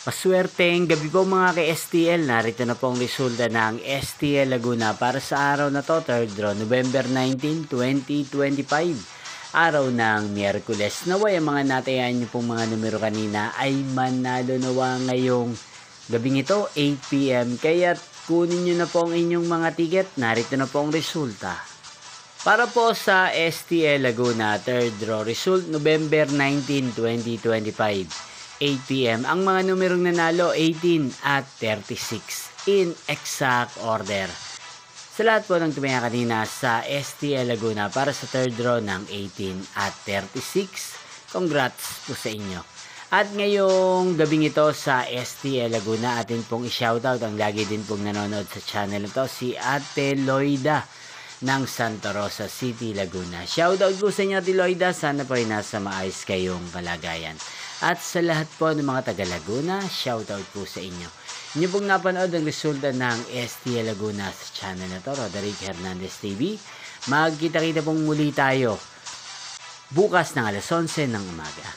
Maswerteng gabi po mga ka-STL. Narito na po ang resulta ng STL Laguna para sa araw na to, 3rd draw, November 19, 2025. Araw ng Miyerkules. Naway ang mga natayan niyo pong mga numero kanina ay manalo nawa ngayong gabing ito, 8 PM. Kaya kunin niyo na po ang inyong mga ticket. Narito na po ang resulta. Para po sa STL Laguna, 3rd draw, result November 19, 2025. 8 PM. Ang mga numerong nanalo, 18 at 36 in exact order. Sa lahat po ng tumaya kanina sa STL Laguna para sa 3rd draw ng 18 at 36, congrats po sa inyo. At ngayong gabing ito sa STL Laguna, atin pong i-shoutout ang lagi din pong nanonood sa channel ito, si Ate Loida ng Santa Rosa City, Laguna. Shoutout po sa inyo, Ate Loida. Sana po ay nasa maayos kayong kalagayan. At sa lahat po ng mga taga Laguna, shoutout po sa inyo. Inyo pong napanood ang resulta ng STL Laguna sa channel na to, Roderick Hernandez TV. Magkita-kita pong muli tayo bukas ng alas 11 ng umaga.